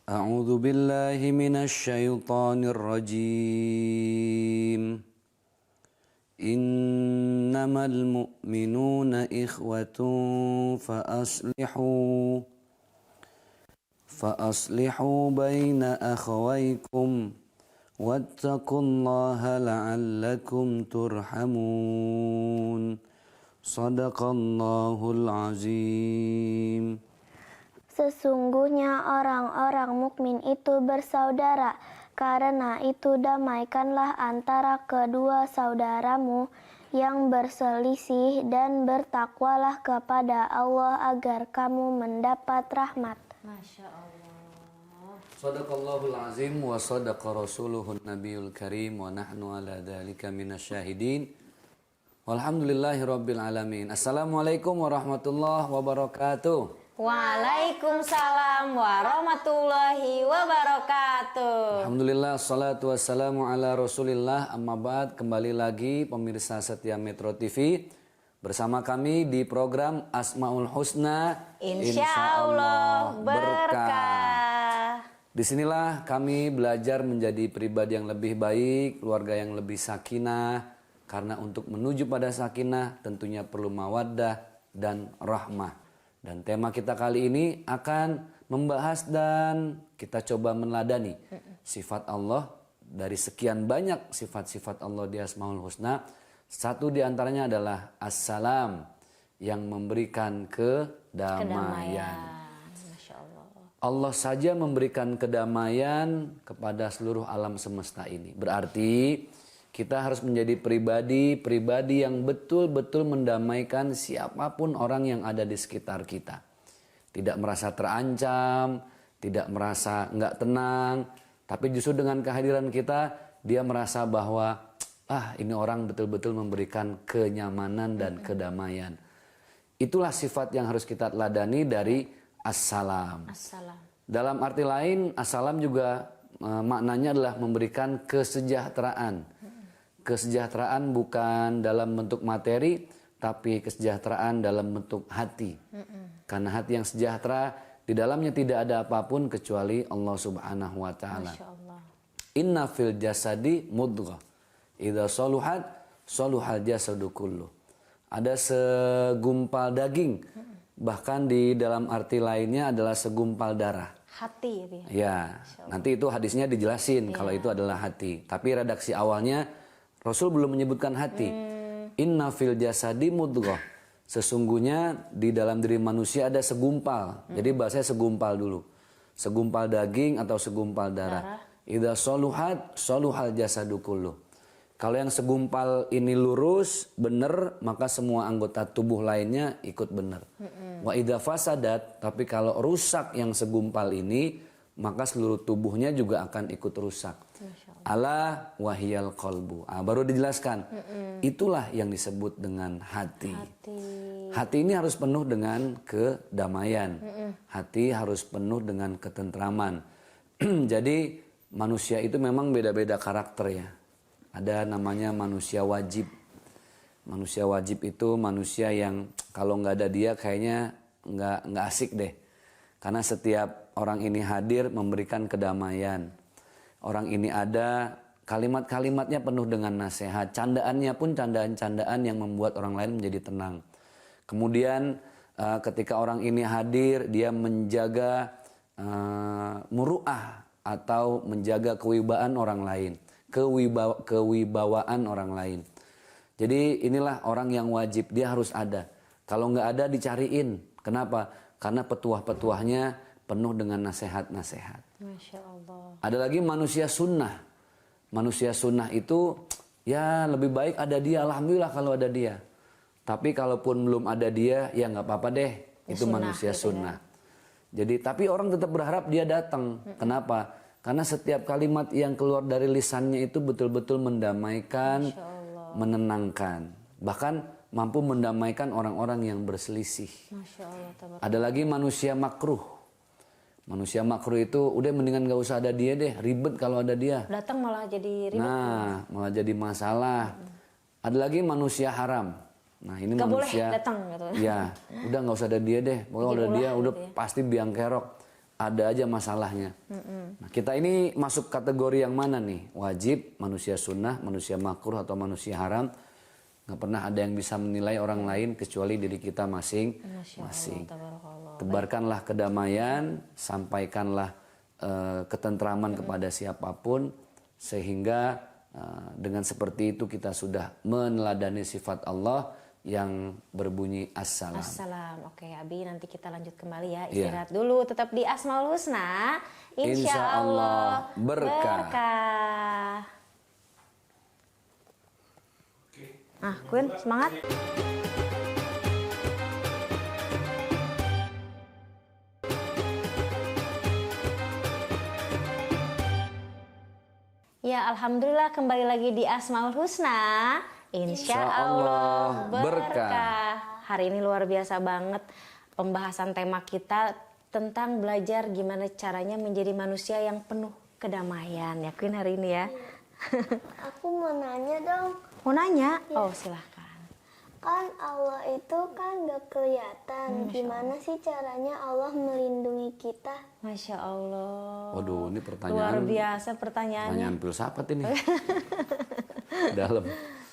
أعوذ بالله من الشيطان الرجيم إنما المؤمنون إخوة فأصلحوا بين أخويكم واتقوا الله لعلكم ترحمون صدق الله العظيم. Sesungguhnya orang-orang mukmin itu bersaudara, karena itu damaikanlah antara kedua saudaramu yang berselisih dan bertakwalah kepada Allah agar kamu mendapat rahmat. Masya Allah. Sadaqallahul azim wa sadaqa rasuluhun nabiyul karim wa nahnu ala dhalika minasyahidin. Walhamdulillahi rabbil alamin. Assalamualaikum warahmatullahi wabarakatuh. Waalaikumsalam warahmatullahi wabarakatuh. Alhamdulillah, salatu wassalamu ala rasulillah. Amma ba'd, kembali lagi pemirsa setia Metro TV bersama kami di program Asmaul Husna, Insya Allah berkah. Disinilah kami belajar menjadi pribadi yang lebih baik, keluarga yang lebih sakinah. Karena untuk menuju pada sakinah tentunya perlu mawaddah dan rahmah. Dan tema kita kali ini akan membahas dan kita coba meneladani sifat Allah. Dari sekian banyak sifat-sifat Allah di Asmaul Husna, satu di antaranya adalah As-Salam, yang memberikan kedamaian. Masya Allah. Allah saja memberikan kedamaian kepada seluruh alam semesta ini. Berarti kita harus menjadi pribadi yang betul-betul mendamaikan siapapun orang yang ada di sekitar kita. Tidak merasa terancam, tidak merasa nggak tenang, tapi justru dengan kehadiran kita, dia merasa bahwa ini orang betul-betul memberikan kenyamanan dan kedamaian. Itulah sifat yang harus kita teladani dari As-Salam. Assalam. Dalam arti lain, As-Salam juga maknanya adalah memberikan kesejahteraan. Kesejahteraan bukan dalam bentuk materi, tapi kesejahteraan dalam bentuk hati. Karena hati yang sejahtera, di dalamnya tidak ada apapun kecuali Allah Subhanahu wa Ta'ala. Inna fil jasadi mudghah, idza saluhat saluhal jasadu kullu. Ada segumpal daging, bahkan di dalam arti lainnya adalah segumpal darah. Hati ya. Ya, nanti itu hadisnya dijelasin kalau itu adalah hati. Tapi redaksi awalnya Rasul belum menyebutkan hati. Inna fil jasadi mudghah. Sesungguhnya di dalam diri manusia ada segumpal. Jadi bahasanya segumpal dulu. Segumpal daging atau segumpal darah. Idza saluhat saluhal jasadu kullu. Kalau yang segumpal ini lurus, benar, maka semua anggota tubuh lainnya ikut benar. Wa idza fasadat, tapi kalau rusak yang segumpal ini, maka seluruh tubuhnya juga akan ikut rusak. Ala wahiyal qalbu. Baru dijelaskan. Itulah yang disebut dengan hati. Hati ini harus penuh dengan kedamaian. Hati harus penuh dengan ketentraman. Jadi manusia itu memang beda-beda karakter ya. Ada namanya manusia wajib. Manusia wajib itu manusia yang kalau nggak ada dia kayaknya nggak asik deh. Karena setiap orang ini hadir memberikan kedamaian. Orang ini ada, kalimat-kalimatnya penuh dengan nasihat. Candaannya pun candaan-candaan yang membuat orang lain menjadi tenang. Kemudian ketika orang ini hadir, dia menjaga muru'ah atau menjaga kewibawaan orang lain. Kewibawaan orang lain. Jadi inilah orang yang wajib, dia harus ada. Kalau nggak ada dicariin. Kenapa? Karena petuah-petuahnya penuh dengan nasihat-nasihat. Masya Allah. Ada lagi manusia sunnah. Manusia sunnah itu ya lebih baik ada dia. Alhamdulillah kalau ada dia. Tapi kalaupun belum ada dia, ya nggak apa-apa deh. Itu sunnah, manusia gitu sunnah. Ya. Jadi tapi orang tetap berharap dia datang. Kenapa? Karena setiap kalimat yang keluar dari lisannya itu betul-betul mendamaikan, menenangkan. Bahkan mampu mendamaikan orang-orang yang berselisih. Masya Allah. Ada lagi manusia makruh. Manusia makruh itu udah mendingan gak usah ada dia deh, ribet kalau ada dia. Datang malah jadi ribet. Nah, malah jadi masalah. Ada lagi manusia haram. Nah, ini gak manusia. Boleh datang gitu. Ya, udah gak usah ada dia deh. Pokoknya udah dia, udah gitu ya. Pasti biang kerok. ada aja masalahnya. Nah, kita ini masuk kategori yang mana nih? Wajib, manusia sunnah, manusia makruh, atau manusia haram? Nggak pernah ada yang bisa menilai orang lain kecuali diri kita masing-masing. Tebarkanlah kedamaian, sampaikanlah ketentraman kepada siapapun, sehingga dengan seperti itu kita sudah meneladani sifat Allah yang berbunyi assalam. Assalam. Oke, Abi, nanti kita lanjut kembali ya. Istirahat dulu. Tetap di Asmaul Husna. Insya Allah berkah. Nah, Queen, semangat. Ya, alhamdulillah kembali lagi di Asmaul Husna. Insya Allah berkah. Hari ini luar biasa banget pembahasan tema kita tentang belajar gimana caranya menjadi manusia yang penuh kedamaian. Ya, Queen, hari ini ya. Aku mau nanya dong. Mau nanya? Oh, silahkan. Kan Allah itu kan gak kelihatan. Gimana sih caranya Allah melindungi kita? Masya Allah. Waduh, ini pertanyaan luar biasa pertanyaannya. pertanyaan filsafat ini.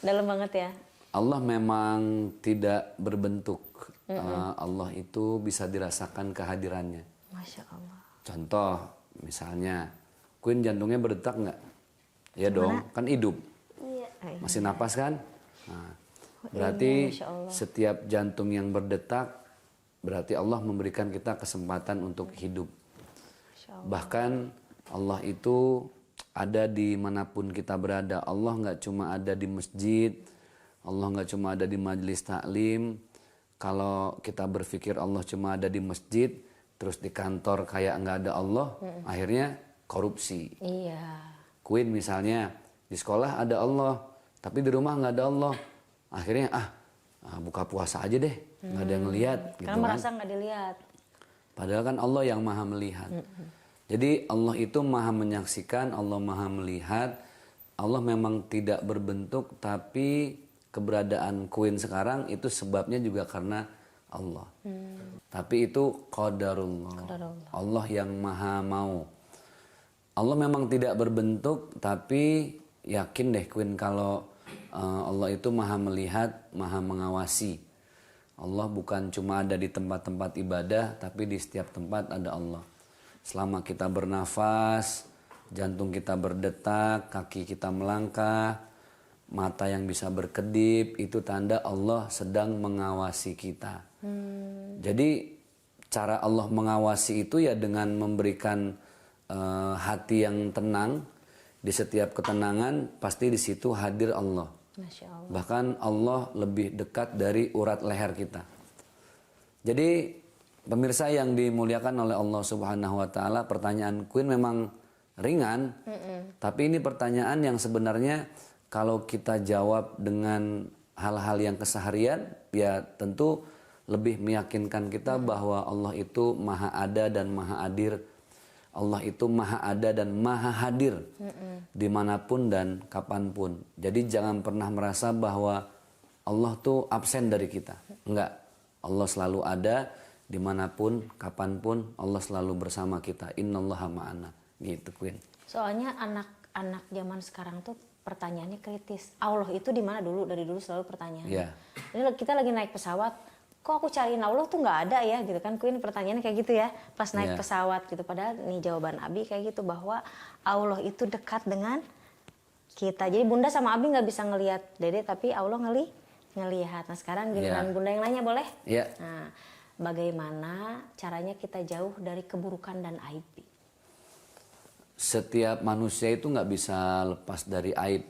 Dalam banget ya. Allah memang tidak berbentuk. Allah itu bisa dirasakan kehadirannya. Masya Allah. Contoh, misalnya, Queen jantungnya berdetak nggak? Ya dong, kan hidup. Iya. Masih napas kan? Nah, berarti setiap jantung yang berdetak, berarti Allah memberikan kita kesempatan untuk hidup. Bahkan Allah itu ada di manapun kita berada. Allah nggak cuma ada di masjid, Allah nggak cuma ada di majelis taklim. Kalau kita berpikir Allah cuma ada di masjid, terus di kantor kayak nggak ada Allah, akhirnya korupsi. Iya. Queen misalnya, di sekolah ada Allah, tapi di rumah nggak ada Allah. Akhirnya buka puasa aja deh, nggak ada yang ngelihat. Gitu Karena merasa nggak dilihat. Padahal kan Allah yang maha melihat. Jadi Allah itu maha menyaksikan, Allah maha melihat. Allah memang tidak berbentuk, tapi keberadaan Queen sekarang itu sebabnya juga karena Allah. Tapi itu qadarullah. Allah yang maha mau. Allah memang tidak berbentuk, tapi yakin deh Queen kalau Allah itu maha melihat, maha mengawasi. Allah bukan cuma ada di tempat-tempat ibadah, tapi di setiap tempat ada Allah. Selama kita bernafas, jantung kita berdetak, kaki kita melangkah, mata yang bisa berkedip, itu tanda Allah sedang mengawasi kita. Jadi cara Allah mengawasi itu ya dengan memberikan hati yang tenang. Di setiap ketenangan pasti di situ hadir Allah. Masya Allah. Bahkan Allah lebih dekat dari urat leher kita. Jadi pemirsa yang dimuliakan oleh Allah Subhanahu wa taala, pertanyaan Queen memang ringan. Tapi ini pertanyaan yang sebenarnya kalau kita jawab dengan hal-hal yang keseharian, ya tentu lebih meyakinkan kita bahwa Allah itu maha ada dan maha hadir. Allah itu maha ada dan maha hadir dimanapun dan kapanpun. Jadi jangan pernah merasa bahwa Allah tuh absen dari kita. Enggak. Allah selalu ada dimanapun, kapanpun. Allah selalu bersama kita. Innallaha ma'ana. Gitu, Queen. Soalnya anak-anak zaman sekarang tuh pertanyaannya kritis. Allah itu di mana dulu? Dari dulu selalu pertanyaannya. Yeah. Ini kita lagi naik pesawat, kok aku cariin Allah tuh nggak ada ya gitu kan. Queen pertanyaannya kayak gitu ya pas naik pesawat gitu. Padahal nih jawaban Abi kayak gitu, bahwa Allah itu dekat dengan kita. Jadi Bunda sama Abi nggak bisa ngelihat Dede, tapi Allah ngelihat. Nah sekarang giliran Bunda yang nanya, boleh? Iya. Nah, bagaimana caranya kita jauh dari keburukan dan aib? Setiap manusia itu nggak bisa lepas dari aib.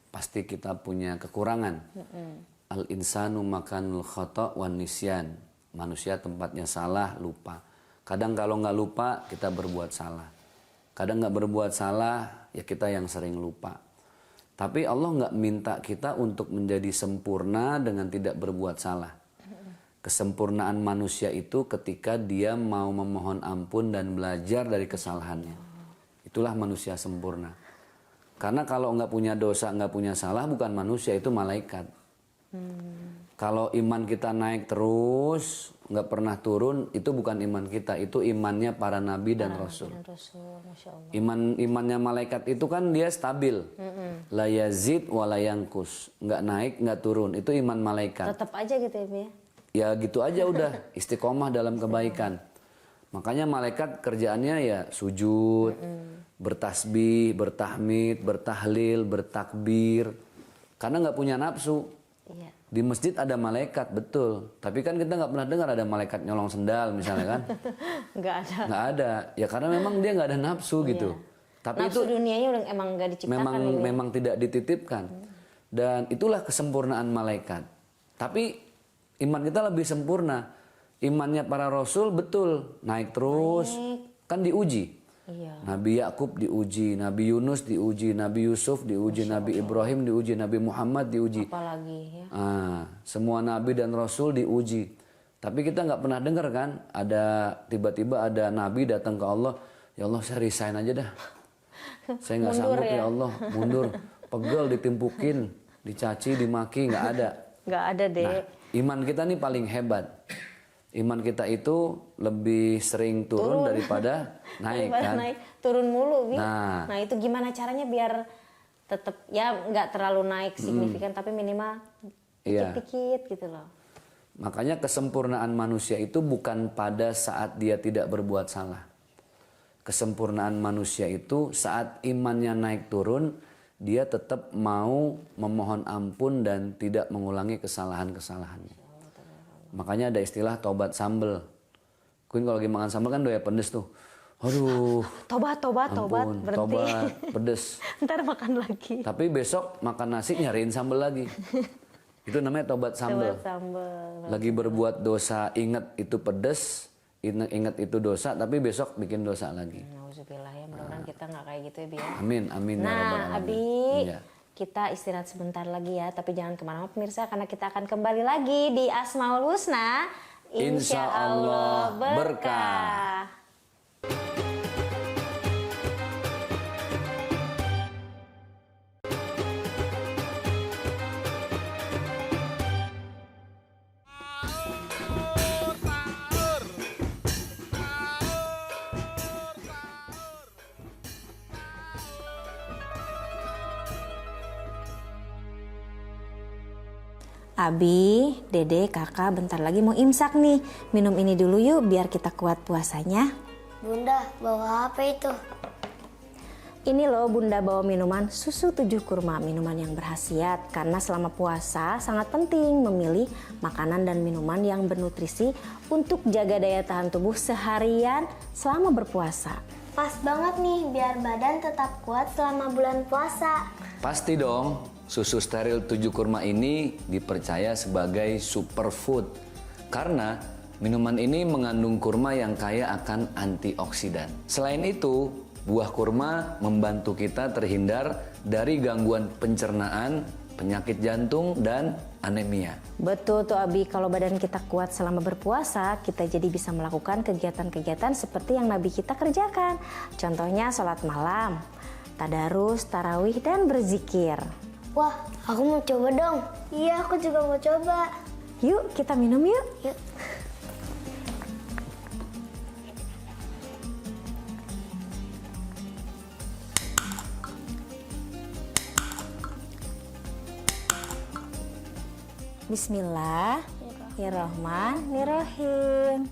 Pasti kita punya kekurangan. Al-insanu makanul khata' wan nisyan. Manusia tempatnya salah, lupa. Kadang kalau nggak lupa, kita berbuat salah. Kadang nggak berbuat salah, ya kita yang sering lupa. Tapi Allah nggak minta kita untuk menjadi sempurna dengan tidak berbuat salah. Kesempurnaan manusia itu ketika dia mau memohon ampun dan belajar dari kesalahannya. Itulah manusia sempurna. Karena kalau nggak punya dosa, nggak punya salah, bukan manusia, itu malaikat. Kalau iman kita naik terus, nggak pernah turun, itu bukan iman kita, itu imannya para nabi dan rasul. Dan Rasul, Masya Allah. Imannya malaikat itu kan dia stabil, la yazid wa la yanqus, nggak naik nggak turun, itu iman malaikat. Tetap aja gitu ya, Bi, ya. Ya gitu aja udah, istiqomah dalam kebaikan. Makanya malaikat kerjaannya ya sujud, bertasbih, bertahmid, bertahlil, bertakbir, karena nggak punya nafsu. Iya. Di masjid ada malaikat, betul. Tapi kan kita nggak pernah dengar ada malaikat nyolong sendal misalnya kan. Nggak ada. Nggak ada. Ya karena memang dia nggak ada nafsu gitu. Tapi Nafsu itu dunianya udah emang nggak diciptakan ini. memang tidak dititipkan. Dan itulah kesempurnaan malaikat. Tapi iman kita lebih sempurna. Imannya para rasul betul, naik terus. Kan diuji. Iya. Nabi Yakub diuji, Nabi Yunus diuji, Nabi Yusuf diuji, Nabi Ibrahim diuji, Nabi Muhammad diuji. Apalagi ya. Semua nabi dan rasul diuji. Tapi kita nggak pernah dengar kan, ada tiba-tiba ada nabi datang ke Allah, ya Allah saya resign aja dah. Saya nggak sanggup ya Allah, mundur, pegel ditimpukin, dicaci, dimaki, nggak ada. Nggak ada deh. Nah, iman kita nih paling hebat. Iman kita itu lebih sering turun daripada naik Daripada kan. naik, turun mulu, Bi. Nah. Nah, itu gimana caranya biar tetap ya nggak terlalu naik signifikan tapi minimal Iya. dikit-dikit gitu loh. Makanya kesempurnaan manusia itu bukan pada saat dia tidak berbuat salah. Kesempurnaan manusia itu saat imannya naik turun, dia tetap mau memohon ampun dan tidak mengulangi kesalahan-kesalahannya. Makanya ada istilah tobat sambel. Kuin kalau lagi makan sambel kan doya pedes tuh. Aduh. Tobat, Ampun, berhenti. tobat, pedes. Ntar makan lagi. Tapi besok makan nasi nyariin sambel lagi. Itu namanya tobat sambel. Tobat sambal. Lagi berbuat dosa, ingat itu pedes, ingat itu dosa, tapi besok bikin dosa lagi. Nauzubillah ya, mudah-mudahan kita nggak kayak gitu ya, Bi ya. Amin, amin. ya rabbal Nah, alamin. Abi, Iya. kita istirahat sebentar lagi ya, tapi jangan kemana-mana pemirsa, karena kita akan kembali lagi di Asmaul Husna. Insya Allah berkah. Abi, Dede, Kakak bentar lagi mau imsak nih. Minum ini dulu yuk biar kita kuat puasanya. Bunda, bawa apa itu? Ini loh Bunda bawa minuman susu 7 kurma, minuman yang berkhasiat. Karena selama puasa sangat penting memilih makanan dan minuman yang bernutrisi untuk jaga daya tahan tubuh seharian selama berpuasa. Pas banget nih, biar badan tetap kuat selama bulan puasa. Pasti dong, susu steril 7 kurma ini dipercaya sebagai superfood. Karena minuman ini mengandung kurma yang kaya akan antioksidan. Selain itu, buah kurma membantu kita terhindar dari gangguan pencernaan, penyakit jantung, dan anemia. Betul tuh Abi, kalau badan kita kuat selama berpuasa, kita jadi bisa melakukan kegiatan-kegiatan seperti yang Nabi kita kerjakan. Contohnya sholat malam, tadarus, tarawih, dan berzikir. Wah, aku mau coba dong. Iya, aku juga mau coba. Yuk kita minum yuk. Yuk. Bismillahirrahmanirrahim.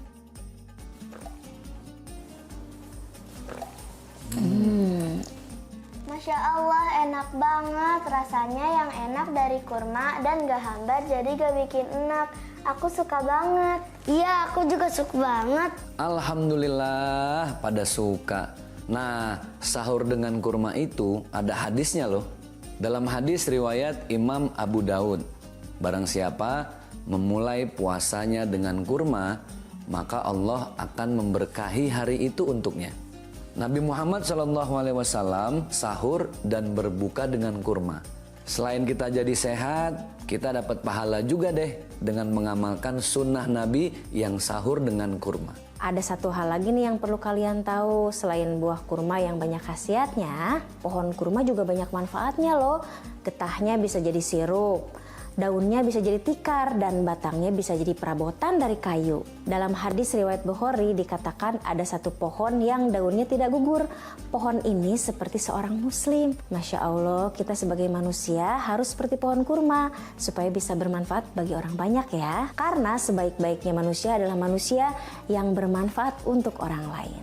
Masya Allah, enak banget. Rasanya yang enak dari kurma dan gak hambar, jadi gak bikin enak. Aku suka banget. Iya, aku juga suka banget. Alhamdulillah pada suka. Nah, sahur dengan kurma itu ada hadisnya loh. Dalam hadis riwayat Imam Abu Daud, barang siapa memulai puasanya dengan kurma, maka Allah akan memberkahi hari itu untuknya. Nabi Muhammad SAW sahur dan berbuka dengan kurma. Selain kita jadi sehat, kita dapat pahala juga deh dengan mengamalkan sunnah Nabi yang sahur dengan kurma. Ada satu hal lagi nih yang perlu kalian tahu. Selain buah kurma yang banyak khasiatnya, pohon kurma juga banyak manfaatnya loh. Getahnya bisa jadi sirup, daunnya bisa jadi tikar dan batangnya bisa jadi perabotan dari kayu. Dalam hadis riwayat Bukhari dikatakan ada satu pohon yang daunnya tidak gugur. Pohon ini seperti seorang muslim. Masya Allah, kita sebagai manusia harus seperti pohon kurma supaya bisa bermanfaat bagi orang banyak ya. Karena sebaik-baiknya manusia adalah manusia yang bermanfaat untuk orang lain.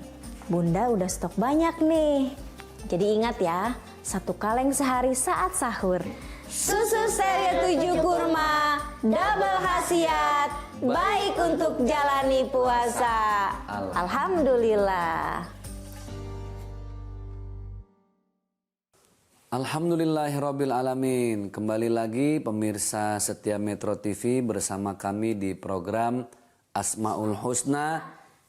Bunda udah stok banyak nih. Jadi ingat ya, 1 kaleng sehari saat sahur. Susu Stevia 7 kurma, double khasiat, baik untuk jalani puasa. Alhamdulillah. Alhamdulillahirabbil alamin. Kembali lagi pemirsa setia Metro TV bersama kami di program Asmaul Husna,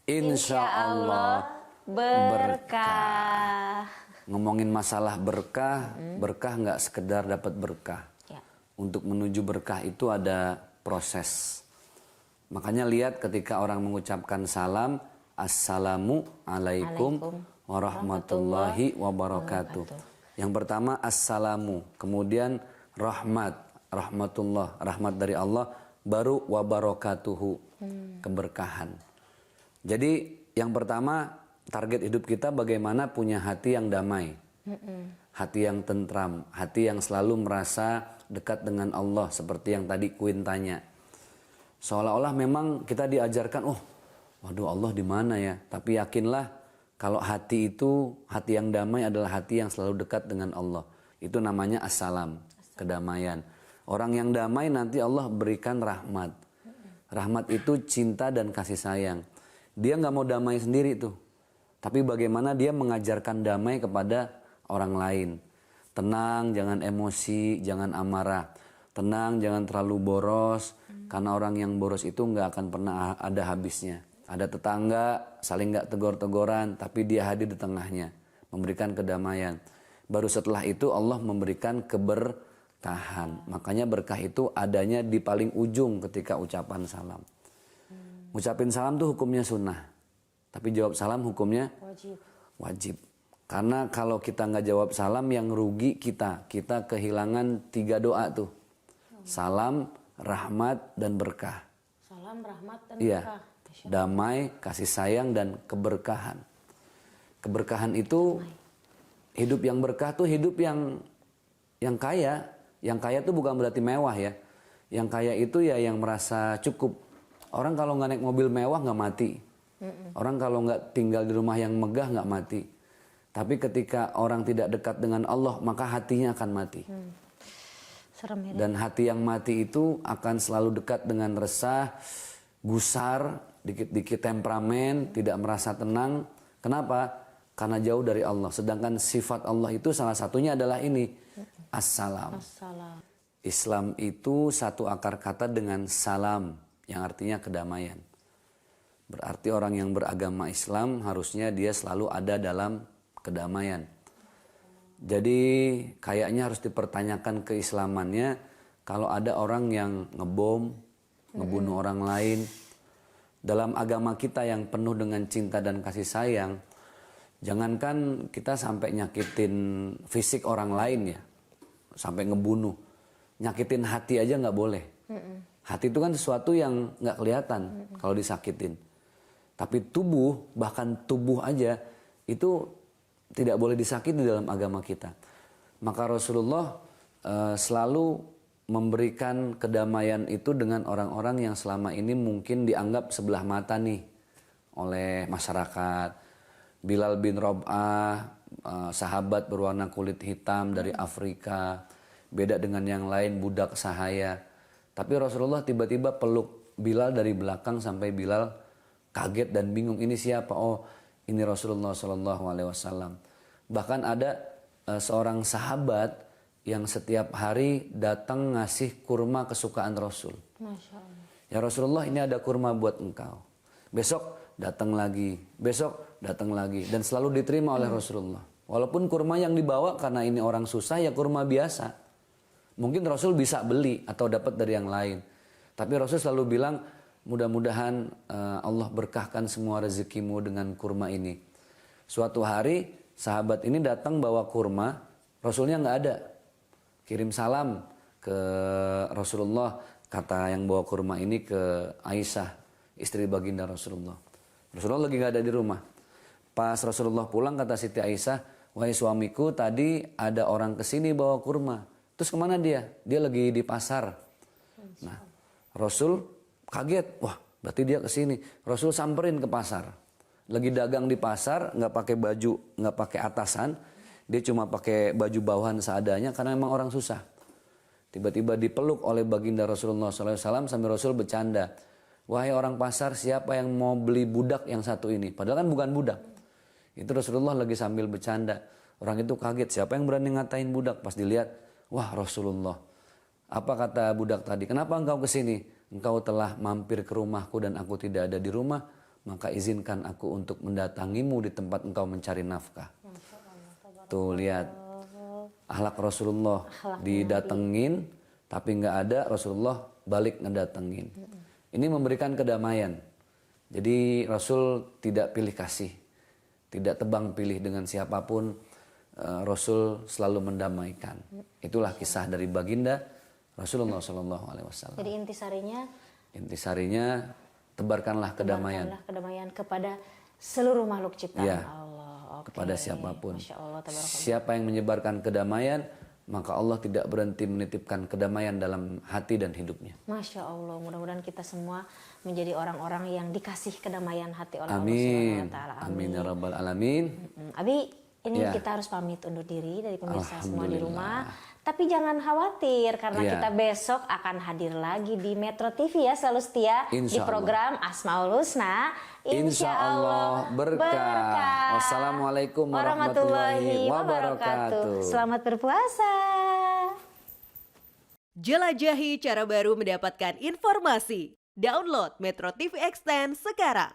Insya Allah berkah. Ngomongin masalah berkah, berkah nggak sekedar dapat berkah. Ya. Untuk menuju berkah itu ada proses. Makanya lihat ketika orang mengucapkan salam, Assalamu alaikum warahmatullahi wabarakatuh. Yang pertama Assalamu, kemudian rahmat, rahmatullah, rahmat dari Allah, baru wabarakatuhu, keberkahan. Jadi yang pertama target hidup kita bagaimana punya hati yang damai, hati yang tentram, hati yang selalu merasa dekat dengan Allah seperti yang tadi Queen tanya. Seolah-olah memang kita diajarkan, oh, waduh Allah di mana ya? Tapi yakinlah kalau hati itu, hati yang damai adalah hati yang selalu dekat dengan Allah. Itu namanya assalam, kedamaian. Orang yang damai nanti Allah berikan rahmat. Rahmat itu cinta dan kasih sayang. Dia nggak mau damai sendiri tuh. Tapi bagaimana dia mengajarkan damai kepada orang lain. Tenang, jangan emosi, jangan amarah. Tenang, jangan terlalu boros. Karena orang yang boros itu nggak akan pernah ada habisnya. Ada tetangga, saling nggak tegor-tegoran, tapi dia hadir di tengahnya. Memberikan kedamaian. Baru setelah itu Allah memberikan keberkahan. Makanya berkah itu adanya di paling ujung ketika ucapan salam. Ucapin salam tuh hukumnya sunnah. Tapi jawab salam hukumnya wajib. Karena kalau kita nggak jawab salam yang rugi kita. Kita kehilangan 3 doa tuh. Salam, rahmat, dan berkah. Salam, rahmat, dan iya. berkah. Damai, kasih sayang, dan keberkahan. Keberkahan itu, hidup yang berkah tuh hidup yang kaya. Yang kaya tuh bukan berarti mewah ya. Yang kaya itu ya yang merasa cukup. Orang kalau nggak naik mobil mewah nggak mati. Orang kalau nggak tinggal di rumah yang megah nggak mati. Tapi ketika orang tidak dekat dengan Allah, maka hatinya akan mati. Serem ya. Dan hati yang mati itu akan selalu dekat dengan resah, gusar, dikit-dikit temperamen, tidak merasa tenang. Kenapa? Karena jauh dari Allah. Sedangkan sifat Allah itu salah satunya adalah ini, assalam. Assalam. Islam itu satu akar kata dengan salam, yang artinya kedamaian. Berarti orang yang beragama Islam harusnya dia selalu ada dalam kedamaian. Jadi kayaknya harus dipertanyakan keislamannya kalau ada orang yang ngebom, ngebunuh orang lain. Dalam agama kita yang penuh dengan cinta dan kasih sayang, jangankan kita sampai nyakitin fisik orang lain ya, sampai ngebunuh. Nyakitin hati aja nggak boleh. Hati itu kan sesuatu yang nggak kelihatan kalau disakitin. Tapi tubuh, bahkan tubuh aja itu tidak boleh disakiti dalam agama kita. Maka Rasulullah selalu memberikan kedamaian itu dengan orang-orang yang selama ini mungkin dianggap sebelah mata nih oleh masyarakat. Bilal bin Rab'ah, sahabat berwarna kulit hitam dari Afrika, beda dengan yang lain, budak sahaya. Tapi Rasulullah tiba-tiba peluk Bilal dari belakang sampai Bilal kaget dan bingung, ini siapa? Oh, ini Rasulullah SAW. Bahkan ada seorang sahabat yang setiap hari datang ngasih kurma kesukaan Rasul. Masya Allah. Ya Rasulullah, ini ada kurma buat engkau. Besok datang lagi, besok datang lagi, dan selalu diterima oleh Rasulullah. Walaupun kurma yang dibawa karena ini orang susah ya kurma biasa. Mungkin Rasul bisa beli atau dapat dari yang lain. Tapi Rasul selalu bilang, mudah-mudahan Allah berkahkan semua rezekimu dengan kurma ini. Suatu hari sahabat ini datang bawa kurma, Rasulnya nggak ada. Kirim salam ke Rasulullah, kata yang bawa kurma ini ke Aisyah, istri baginda Rasulullah. Rasulullah lagi nggak ada di rumah. Pas Rasulullah pulang, kata Siti Aisyah, wahai suamiku, tadi ada orang kesini bawa kurma. Terus kemana dia? Dia lagi di pasar. Nah, Rasul kaget, wah berarti dia kesini. Rasul samperin ke pasar. Lagi dagang di pasar, nggak pakai baju, nggak pakai atasan. Dia cuma pakai baju bawahan seadanya karena memang orang susah. Tiba-tiba dipeluk oleh baginda Rasulullah SAW sambil Rasul bercanda. Wahai orang pasar, siapa yang mau beli budak yang satu ini? Padahal kan bukan budak. Itu Rasulullah lagi sambil bercanda. Orang itu kaget, siapa yang berani ngatain budak? Pas dilihat, wah Rasulullah. Apa kata budak tadi? Kenapa engkau kesini? Engkau telah mampir ke rumahku dan aku tidak ada di rumah. Maka izinkan aku untuk mendatangimu di tempat engkau mencari nafkah. Tuh lihat, akhlak Rasulullah. Didatengin, tapi nggak ada, Rasulullah balik ngedatengin. Ini memberikan kedamaian. Jadi Rasul tidak pilih kasih, tidak tebang pilih dengan siapapun. Rasul selalu mendamaikan. Itulah kisah dari baginda Rasulullah SAW. Jadi Intisarinya tebarkanlah kedamaian. Kedamaian kepada seluruh makhluk ciptaan Ya, Allah. Oke. kepada siapapun. Masya Allah, tabarakallah. Siapa yang menyebarkan kedamaian, maka Allah tidak berhenti menitipkan kedamaian dalam hati dan hidupnya. Masya Allah, mudah-mudahan kita semua menjadi orang-orang yang dikasih kedamaian hati oleh Allah Amin. Subhanahu wa Ta'ala. Amin ya rabbal alamin. Abi, ini Ya. kita harus pamit undur diri dari pemirsa semua di Alhamdulillah. rumah. Tapi jangan khawatir karena Ya. kita besok akan hadir lagi di Metro TV ya, selalu setia Insya di program Asmaul Husna. Insya Allah berkah. Wassalamualaikum warahmatullahi wabarakatuh. Selamat berpuasa. Jelajahi cara baru mendapatkan informasi. Download Metro TV Extend sekarang.